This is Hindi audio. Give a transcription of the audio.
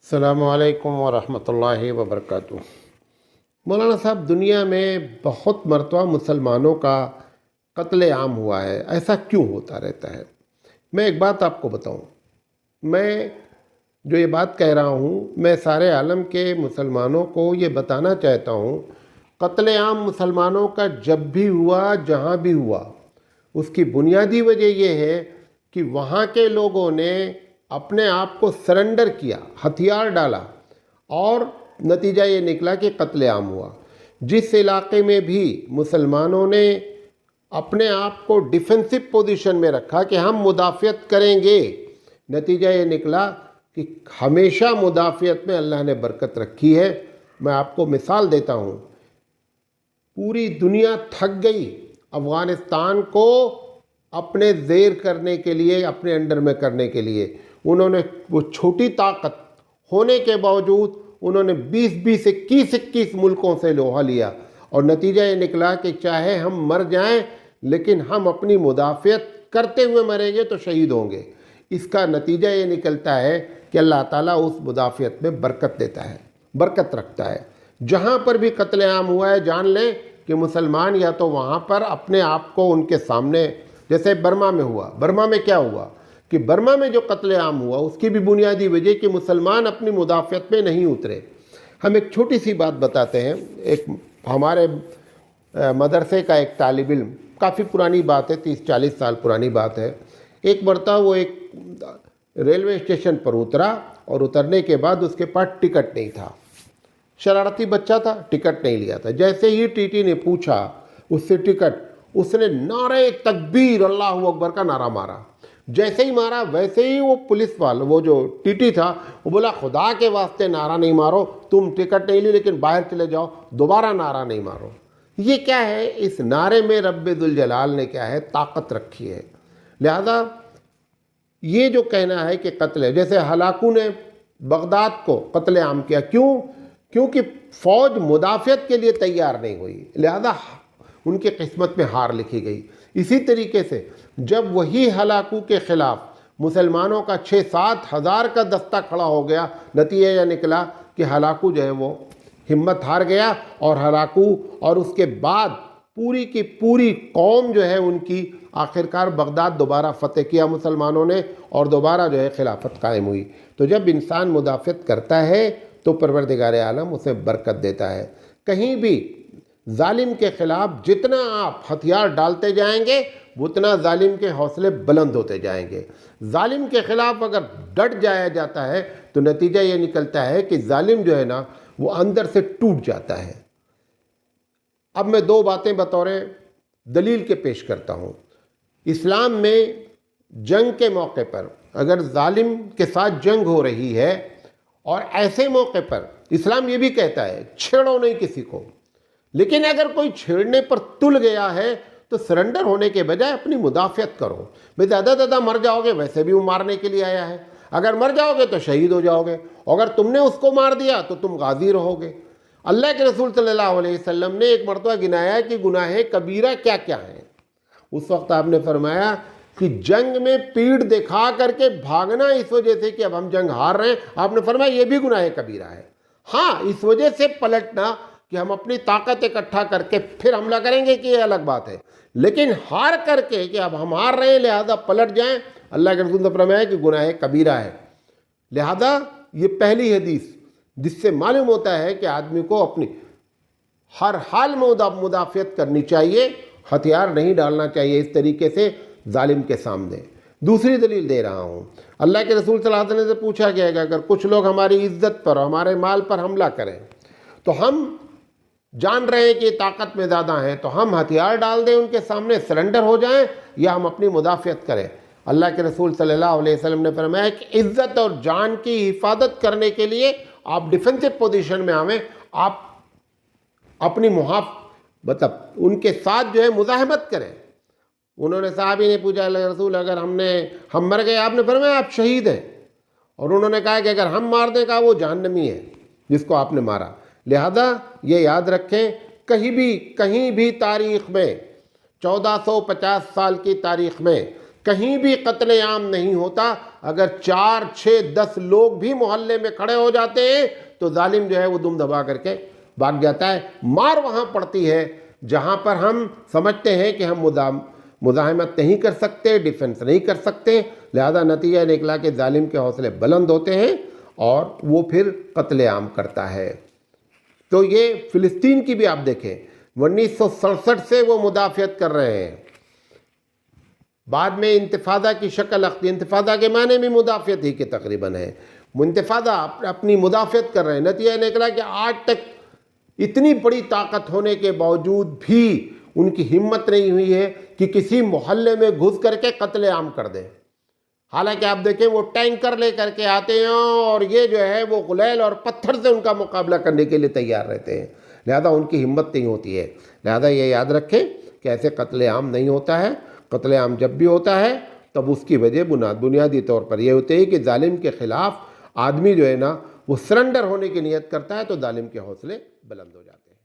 अस्सलामुअलैकुम वरहमतुल्लाहि वबरकातुहू। मौलाना साहब, दुनिया में बहुत मरतबा मुसलमानों का कत्लेआम हुआ है, ऐसा क्यों होता रहता है? मैं एक बात आपको बताऊं, मैं जो ये बात कह रहा हूं, मैं सारे आलम के मुसलमानों को ये बताना चाहता हूं, कत्लेआम मुसलमानों का जब भी हुआ, जहां भी हुआ, उसकी बुनियादी वजह यह है कि वहाँ के लोगों ने अपने आप को सरेंडर किया, हथियार डाला और नतीजा ये निकला कि कत्लेआम हुआ। जिस इलाके में भी मुसलमानों ने अपने आप को डिफेंसिव पोजीशन में रखा कि हम मुदाफ़ियत करेंगे, नतीजा ये निकला कि हमेशा मुदाफ़ियत में अल्लाह ने बरकत रखी है। मैं आपको मिसाल देता हूँ, पूरी दुनिया थक गई अफ़गानिस्तान को अपने ज़ेर करने के लिए, अपने अंडर में करने के लिए। उन्होंने वो छोटी ताकत होने के बावजूद उन्होंने 20-20, 21-21 मुल्कों से लोहा लिया और नतीजा ये निकला कि चाहे हम मर जाएं, लेकिन हम अपनी मुदाफ़ियत करते हुए मरेंगे तो शहीद होंगे। इसका नतीजा ये निकलता है कि अल्लाह ताला उस मुदाफ़ियत में बरकत देता है, बरकत रखता है। जहाँ पर भी कत्लेआम हुआ है, जान लें कि मुसलमान या तो वहाँ पर अपने आप को उनके सामने, जैसे बर्मा में हुआ। बर्मा में क्या हुआ कि बर्मा में जो कत्लेआम हुआ उसकी भी बुनियादी वजह कि मुसलमान अपनी मुदाफ़ियत में नहीं उतरे। हम एक छोटी सी बात बताते हैं। एक हमारे मदरसे का एक तालिब इल्म, काफ़ी पुरानी बात है, 30-40 साल पुरानी बात है। एक मरतबा वो एक रेलवे स्टेशन पर उतरा और उतरने के बाद उसके पास टिकट नहीं था। शरारती बच्चा था, टिकट नहीं लिया था। जैसे ही टीटी ने पूछा उससे टिकट, उसने नारे तकबीर अल्लाहू अकबर का नारा मारा। जैसे ही मारा वैसे ही वो पुलिस वाला, वो जो टीटी था, वो बोला खुदा के वास्ते नारा नहीं मारो, तुम टिकट नहीं ली लेकिन बाहर चले जाओ, दोबारा नारा नहीं मारो। ये क्या है? इस नारे में रब्बे दुल जलाल ने क्या है, ताकत रखी है। लिहाजा ये जो कहना है कि कत्ल है, जैसे हलाकू ने बगदाद को कत्लेआम किया, क्यों? क्योंकि फौज मुदाफ़ियत के लिए तैयार नहीं हुई, लिहाजा उनकी किस्मत में हार लिखी गई। इसी तरीके से जब वही हलाकू के ख़िलाफ़ मुसलमानों का 6-7 हज़ार का दस्ता खड़ा हो गया, नतीजा यह निकला कि हलाकू जो है वो हिम्मत हार गया और हलाकू और उसके बाद पूरी की पूरी कौम जो है उनकी आखिरकार बगदाद दोबारा फ़तेह किया मुसलमानों ने और दोबारा जो है खिलाफत कायम हुई। तो जब इंसान मुदाफ़ियत करता है तो परवरदिगार आलम उसे बरकत देता है। कहीं भी जालिम के ख़िलाफ़ जितना आप हथियार डालते जाएंगे उतना जालिम के हौसले बुलंद होते जाएंगे। जालिम के ख़िलाफ़ अगर डट जाया जाता है तो नतीजा ये निकलता है कि जालिम जो है ना वो अंदर से टूट जाता है। अब मैं 2 बातें बतौर दलील के पेश करता हूँ। इस्लाम में जंग के मौके पर अगर जालिम के साथ जंग हो रही है और ऐसे मौके पर इस्लाम ये भी कहता है छेड़ो नहीं किसी को, लेकिन अगर कोई छेड़ने पर तुल गया है तो सरेंडर होने के बजाय अपनी मुदाफ़ियत करो। भाई ज़्यादा मर जाओगे, वैसे भी वो मारने के लिए आया है, अगर मर जाओगे तो शहीद हो जाओगे, अगर तुमने उसको मार दिया तो तुम गाजी रहोगे। अल्लाह के रसूल सल्लल्लाहु अलैहि वसल्लम ने एक मरतबा गिनाया कि गुनाह कबीरा क्या क्या हैं। उस वक्त आपने फरमाया कि जंग में पीठ दिखा करके भागना इस वजह से कि अब हम जंग हार रहे हैं, आपने फरमाया ये भी गुनाह कबीरा है। हाँ, इस वजह से पलटना कि हम अपनी ताकत इकट्ठा करके फिर हमला करेंगे कि ये अलग बात है, लेकिन हार करके कि अब हम हार रहे हैं लिहाजा पलट जाएं, अल्लाह के रसूल ने फरमाया कि गुनाह कबीरा है। लिहाजा ये पहली हदीस जिससे मालूम होता है कि आदमी को अपनी हर हाल में मुदाफ़ियत करनी चाहिए, हथियार नहीं डालना चाहिए इस तरीके से जालिम के सामने। दूसरी दलील दे रहा हूँ, अल्लाह के रसूल सल्लल्लाहु अलैहि वसल्लम से पूछा गया कि अगर कुछ लोग हमारी इज्जत पर, हमारे माल पर हमला करें तो हम जान रहे हैं कि ताकत में ज़्यादा हैं, तो हम हथियार डाल दें उनके सामने, सरेंडर हो जाएं, या हम अपनी मुदाफ़ियत करें? अल्लाह के रसूल सल्लल्लाहु अलैहि वसल्लम ने फरमाया कि इज़्ज़त और जान की हिफाजत करने के लिए आप डिफेंसिव पोजीशन में आवें, आप अपनी मतलब उनके साथ जो है मुज़ाहमत करें। उन्होंने साहबी ने पूछा, अल्लाह के रसूल अगर हम मर गए, आपने फरमाया आप शहीद हैं, और उन्होंने कहा कि अगर हम मार दें, कहा वो जहन्नमी है जिसको आपने मारा। लिहाजा ये याद रखें, कहीं भी तारीख़ में 1450 साल की तारीख़ में कहीं भी कत्लेआम नहीं होता अगर 4, 6, 10 लोग भी मोहल्ले में खड़े हो जाते हैं तो जालिम जो है वो दुम दबा करके भाग जाता है। मार वहाँ पड़ती है जहाँ पर हम समझते हैं कि हम मुज़ाहमत नहीं कर सकते, डिफेंस नहीं कर सकते, लिहाजा नतीजा निकला कि जालिम के हौसले बुलंद होते हैं और वो फिर कत्लेआम करता है। तो ये फ़िलिस्तीन की भी आप देखें, 1967 से वो मुदाफ़ियत कर रहे हैं, बाद में इंतिफादा की शक्ल अख्ती, इंतिफादा के माने भी मुदाफ़ियत ही के तकरीबन है, इंतिफादा अपनी मुदाफ़ियत कर रहे हैं। नतीजा निकला कि आज तक इतनी बड़ी ताकत होने के बावजूद भी उनकी हिम्मत नहीं हुई है कि किसी मोहल्ले में घुस करके कत्लेआम कर दें। हालांकि आप देखें वो टैंकर ले करके आते हैं और ये जो है वो गुलेल और पत्थर से उनका मुकाबला करने के लिए तैयार रहते हैं, लिहाजा उनकी हिम्मत नहीं होती है। लिहाजा ये याद रखें कि ऐसे कत्लेआम नहीं होता है। कत्लेआम जब भी होता है तब उसकी वजह बुनियादी तौर पर यह होती है कि जालिम के ख़िलाफ़ आदमी जो है ना वो सरेंडर होने की नीयत करता है तो जालिम के हौसले बुलंद हो जाते हैं।